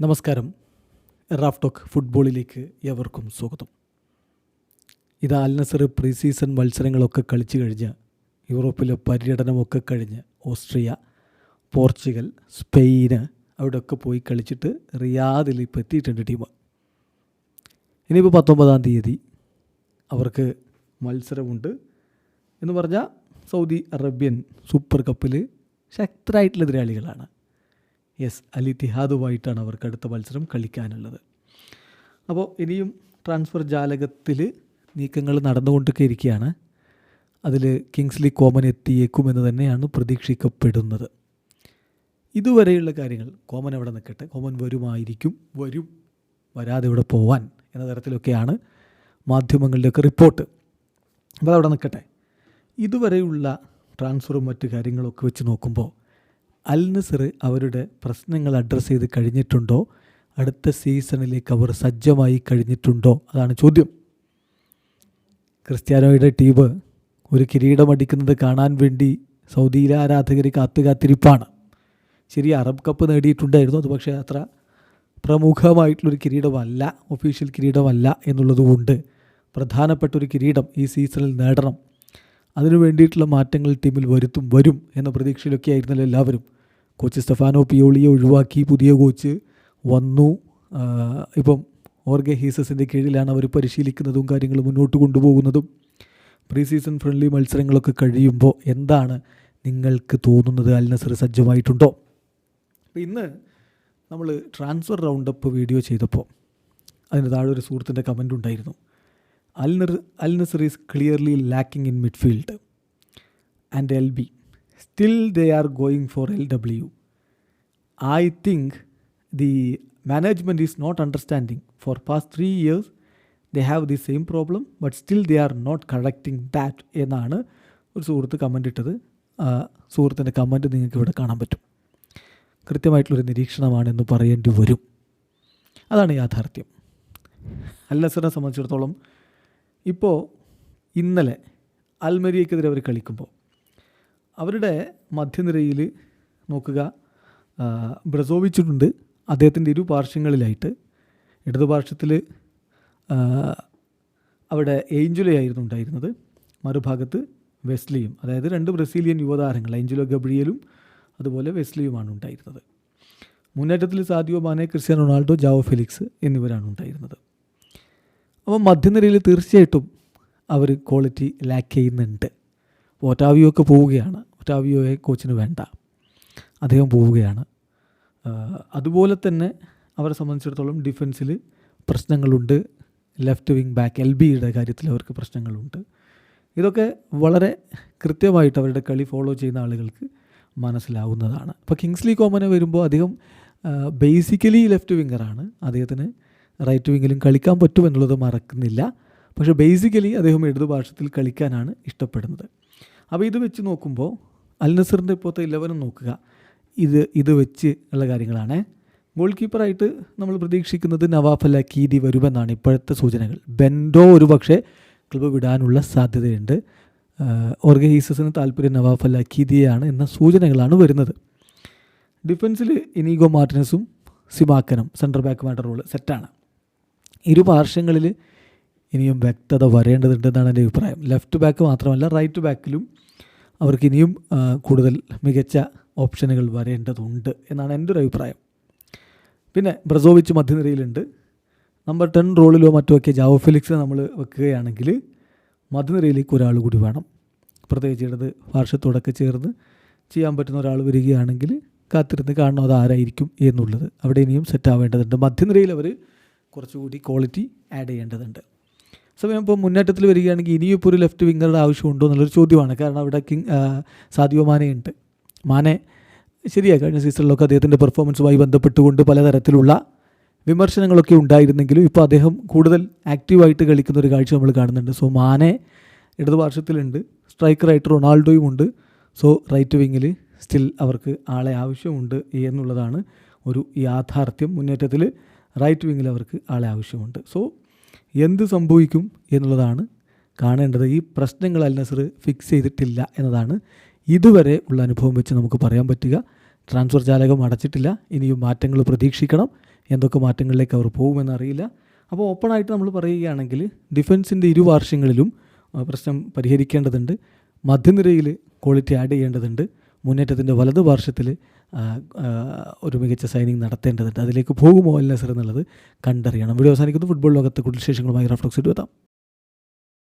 നമസ്കാരം. Raf talk ഫുട്ബോളിലേക്ക് ഏവർക്കും സ്വാഗതം. ഇത് അൽ നസർ പ്രീ സീസൺ മത്സരങ്ങളൊക്കെ കളിച്ചു കഴിഞ്ഞ് യൂറോപ്പിലെ പര്യടനമൊക്കെ കഴിഞ്ഞ് ഓസ്ട്രിയ, പോർച്ചുഗൽ, സ്പെയിന് അവിടെയൊക്കെ പോയി കളിച്ചിട്ട് റിയാദിൽ ഇപ്പോൾ എത്തിയിട്ടുണ്ട് ടീം. ഇനിയിപ്പോൾ 19-ാം തീയതി അവർക്ക് മത്സരമുണ്ട് എന്ന് പറഞ്ഞാൽ സൗദി അറേബ്യൻ സൂപ്പർ കപ്പിൽ ശക്തരായിട്ടുള്ള എതിരാളികളാണ്. യെസ്, അൽ ഇത്തിഹാദുമായിട്ടാണ് അവർക്ക് അടുത്ത മത്സരം കളിക്കാനുള്ളത്. അപ്പോൾ ഇനിയും ട്രാൻസ്ഫർ ജാലകത്തിൽ നീക്കങ്ങൾ നടന്നുകൊണ്ടൊക്കെ ഇരിക്കുകയാണ്. അതിൽ കിങ്സ്ലി കോമൻ എത്തിയേക്കുമെന്ന് തന്നെയാണ് പ്രതീക്ഷിക്കപ്പെടുന്നത്. ഇതുവരെയുള്ള കാര്യങ്ങൾ കോമൻ അവിടെ നിൽക്കട്ടെ, കോമൻ വരും വരാതെ ഇവിടെ പോവാൻ എന്ന തരത്തിലൊക്കെയാണ് മാധ്യമങ്ങളിലൊക്കെ റിപ്പോർട്ട്. അപ്പോൾ അതവിടെ നിൽക്കട്ടെ. ഇതുവരെയുള്ള ട്രാൻസ്ഫറും മറ്റു കാര്യങ്ങളൊക്കെ വെച്ച് നോക്കുമ്പോൾ അൽ നസർ അവരുടെ പ്രശ്നങ്ങൾ അഡ്രസ്സ് ചെയ്ത് കഴിഞ്ഞിട്ടുണ്ടോ, അടുത്ത സീസണിലേക്ക് അവർ സജ്ജമായി കഴിഞ്ഞിട്ടുണ്ടോ, അതാണ് ചോദ്യം. ക്രിസ്ത്യാനോയുടെ ടീം ഒരു കിരീടമടിക്കുന്നത് കാണാൻ വേണ്ടി സൗദിയിലെ ആരാധകർ കാത്തിരിപ്പാണ്. ശരി, അറബ് കപ്പ് നേടിയിട്ടുണ്ടായിരുന്നു, അത് പക്ഷേ അത്ര പ്രമുഖമായിട്ടുള്ളൊരു കിരീടമല്ല, ഒഫീഷ്യൽ കിരീടമല്ല എന്നുള്ളതുകൊണ്ട് പ്രധാനപ്പെട്ടൊരു കിരീടം ഈ സീസണിൽ നേടണം, അതിനു വേണ്ടിയിട്ടുള്ള മാറ്റങ്ങൾ ടീമിൽ വരും എന്ന പ്രതീക്ഷയിലൊക്കെ ആയിരുന്നല്ലോ എല്ലാവരും. കോച്ച് സ്റ്റെഫാനോ പിയോളിയെ ഒഴിവാക്കി പുതിയ കോച്ച് വന്നു. ഇപ്പം ഓർഗെ ഹീസസിൻ്റെ കീഴിലാണ് അവർ പരിശീലിക്കുന്നതും കാര്യങ്ങൾ മുന്നോട്ട് കൊണ്ടുപോകുന്നതും. പ്രീ സീസൺ ഫ്രണ്ട്ലി മത്സരങ്ങളൊക്കെ കഴിയുമ്പോൾ എന്താണ് നിങ്ങൾക്ക് തോന്നുന്നത്? അൽ നസർ സജ്ജമായിട്ടുണ്ടോ? അപ്പോൾ ഇന്ന് നമ്മൾ ട്രാൻസ്ഫർ റൗണ്ടപ്പ് വീഡിയോ ചെയ്തപ്പോൾ അതിന് താഴെ ഒരു സുഹൃത്തിൻ്റെ കമൻ്റ് ഉണ്ടായിരുന്നു. Al Nassr is clearly lacking in midfield and LB. Still they are going for LW. I think the management is not understanding. For past 3 years they have the same problem, but still they are not correcting that എന്നാണ് ഒരു സുഹൃത്ത് comment ഇട്ടത്. സുഹൃത്തിൻ്റെ comment നിങ്ങൾക്ക് ഇവിടെ കാണാൻ പറ്റും. കൃത്യമായിട്ടുള്ളൊരു നിരീക്ഷണമാണെന്ന് പറയേണ്ടി വരും. അതാണ് യാഥാർത്ഥ്യം. അൽ നസറിനെ സംബന്ധിച്ചിടത്തോളം ഇപ്പോൾ ഇന്നലെ അൽമരിയക്കെതിരെ അവർ കളിക്കുമ്പോൾ അവരുടെ മധ്യനിരയിൽ നോക്കുക, ബ്രസോവിച്ചുണ്ട്. അദ്ദേഹത്തിൻ്റെ ഇരുപാർശ്വങ്ങളിലായിട്ട് ഇടതുപാർശ്വത്തിൽ അവിടെ ഏഞ്ചലോയായിരുന്നു ഉണ്ടായിരുന്നത്, മറുഭാഗത്ത് വെസ്ലിയും, അതായത് 2 ബ്രസീലിയൻ യുവതാരങ്ങൾ ഏഞ്ചലോ ഗബ്രിയലും അതുപോലെ വെസ്ലിയുമാണ് ഉണ്ടായിരുന്നത്. മുന്നേറ്റത്തിൽ Sadio Mane, Cristiano Ronaldo, Joao Felix എന്നിവരാണ് ഉണ്ടായിരുന്നത്. അപ്പോൾ മധ്യനിരയിൽ തീർച്ചയായിട്ടും അവർ ക്വാളിറ്റി ലാക്ക് ചെയ്യുന്നുണ്ട്. ഒറ്റാവിയോ ഒക്കെ പോവുകയാണ്. ഒറ്റാവിയോയെ കോച്ചിന് വേണ്ട, അദ്ദേഹം പോവുകയാണ്. അതുപോലെ തന്നെ അവരെ സംബന്ധിച്ചിടത്തോളം ഡിഫൻസിൽ പ്രശ്നങ്ങളുണ്ട്. ലെഫ്റ്റ് വിങ് ബാക്ക് LBയുടെ കാര്യത്തിൽ അവർക്ക് പ്രശ്നങ്ങളുണ്ട്. ഇതൊക്കെ വളരെ കൃത്യമായിട്ട് അവരുടെ കളി ഫോളോ ചെയ്യുന്ന ആളുകൾക്ക് മനസ്സിലാവുന്നതാണ്. ഇപ്പോൾ കിങ്സ്ലി കോമനെ വരുമ്പോൾ അദ്ദേഹം ബേസിക്കലി ലെഫ്റ്റ് വിങ്ങറാണ്. അദ്ദേഹത്തിന് റൈറ്റ് വിങ്ങിലും കളിക്കാൻ പറ്റുമെന്നുള്ളത് മറക്കുന്നില്ല. പക്ഷേ ബേസിക്കലി അദ്ദേഹം ഇടതുഭാഷത്തിൽ കളിക്കാനാണ് ഇഷ്ടപ്പെടുന്നത്. അപ്പോൾ ഇത് വെച്ച് നോക്കുമ്പോൾ അൽ നസറിൻ്റെ ഇപ്പോഴത്തെ 11 നോക്കുക, ഇത് വെച്ച് ഉള്ള കാര്യങ്ങളാണ്. ഗോൾ കീപ്പറായിട്ട് നമ്മൾ പ്രതീക്ഷിക്കുന്നത് നവാഫ് അൽ അക്കീദി വരുമെന്നാണ് ഇപ്പോഴത്തെ സൂചനകൾ. ബെൻഡോ ഒരു പക്ഷേ ക്ലബ്ബ് വിടാനുള്ള സാധ്യതയുണ്ട്. ഓർഗെ ഹീസസിന് താല്പര്യം നവാഫ് അൽ അക്കീദിയാണ് എന്ന സൂചനകളാണ് വരുന്നത്. ഡിഫൻസിൽ ഇനീഗോ മാർട്ടിനസും സിമാക്കനും സെൻറ്റർ ബാക്കുമായിട്ട് റോള് സെറ്റാണ്. ഇരുപാർശ്വങ്ങളിൽ ഇനിയും വ്യക്തത വരേണ്ടതുണ്ടെന്നാണ് എൻ്റെ അഭിപ്രായം. ലെഫ്റ്റ് ബാക്ക് മാത്രമല്ല, റൈറ്റ് ബാക്കിലും അവർക്ക് ഇനിയും കൂടുതൽ മികച്ച ഓപ്ഷനുകൾ വരേണ്ടതുണ്ട് എന്നാണ് എൻ്റെ ഒരു അഭിപ്രായം. പിന്നെ ബ്രസോവിച്ച് മധ്യനിരയിലുണ്ട്. നമ്പർ 10 റോളിലോ മറ്റോ ഒക്കെ ജാവോ ഫെലിക്സിനെ നമ്മൾ വെക്കുകയാണെങ്കിൽ മധ്യനിരയിലേക്ക് ഒരാൾ കൂടി വേണം. പ്രത്യേകിച്ച് ഇടത് പാർശ്വത്തോടൊക്കെ ചേർന്ന് ചെയ്യാൻ പറ്റുന്ന ഒരാൾ വരികയാണെങ്കിൽ കാത്തിരുന്ന് കാണണം അത് ആരായിരിക്കും എന്നുള്ളത്. അവിടെ ഇനിയും സെറ്റ് ആവേണ്ടതുണ്ട്. മധ്യനിരയിൽ അവർ കുറച്ചുകൂടി ക്വാളിറ്റി ആഡ് ചെയ്യേണ്ടതുണ്ട്. സമയം ഇപ്പോൾ മുന്നേറ്റത്തിൽ വരികയാണെങ്കിൽ ഇനിയും ഇപ്പോൾ ഒരു ലെഫ്റ്റ് വിങ്ങറുടെ ആവശ്യമുണ്ടോ എന്നുള്ളൊരു ചോദ്യമാണ്. കാരണം അവിടെ സാദിയോ മാനയുണ്ട്. മാനെ ശരിയാണ്, കഴിഞ്ഞ സീസണിലൊക്കെ അദ്ദേഹത്തിൻ്റെ പെർഫോമൻസുമായി ബന്ധപ്പെട്ടുകൊണ്ട് പലതരത്തിലുള്ള വിമർശനങ്ങളൊക്കെ ഉണ്ടായിരുന്നെങ്കിലും ഇപ്പോൾ അദ്ദേഹം കൂടുതൽ ആക്റ്റീവായിട്ട് കളിക്കുന്ന ഒരു കാഴ്ച നമ്മൾ കാണുന്നുണ്ട്. സോ മാനെ ഇടതുപാർശ്വത്തിലുണ്ട്, സ്ട്രൈക്കറായിട്ട് റൊണാൾഡോയും ഉണ്ട്. സോ റൈറ്റ് വിങ്ങിൽ സ്റ്റിൽ അവർക്ക് ആളെ ആവശ്യമുണ്ട് എന്നുള്ളതാണ് ഒരു യാഥാർത്ഥ്യം. മുന്നേറ്റത്തിൽ റൈറ്റ് വിങ്ങിൽ അവർക്ക് ആളെ ആവശ്യമുണ്ട്. സോ എന്ത് സംഭവിക്കും എന്നുള്ളതാണ് കാണേണ്ടത്. ഈ പ്രശ്നങ്ങൾ അൽ നസർ ഫിക്സ് ചെയ്തിട്ടില്ല എന്നതാണ് ഇതുവരെ ഉള്ള അനുഭവം വെച്ച് നമുക്ക് പറയാൻ പറ്റുക. ട്രാൻസ്ഫർ ജാലകം അടച്ചിട്ടില്ല, ഇനിയും മാറ്റങ്ങൾ പ്രതീക്ഷിക്കണം. എന്തൊക്കെ മാറ്റങ്ങളിലേക്ക് അവർ പോകുമെന്നറിയില്ല. അപ്പോൾ ഓപ്പണായിട്ട് നമ്മൾ പറയുകയാണെങ്കിൽ ഡിഫൻസിൻ്റെ ഇരുവാർഷ്യങ്ങളിലും പ്രശ്നം പരിഹരിക്കേണ്ടതുണ്ട്. മധ്യനിരയിൽ ക്വാളിറ്റി ആഡ് ചെയ്യേണ്ടതുണ്ട്. മുന്നേറ്റത്തിൻ്റെ വലത് പാർശ്വത്തിൽ ഒരു മികച്ച സൈനിങ് നടത്തേണ്ടതുണ്ട്. അതിലേക്ക് പോകുമോ അൽ നസർ എന്നുള്ളത് കണ്ടറിയണം. വീഡിയോ അവസാനിക്കുന്നു. ഫുട്ബോൾ ലോകത്തെ കൂടുതൽ വിശേഷങ്ങളുമായി റഫ്ലക്സ് എത്താം.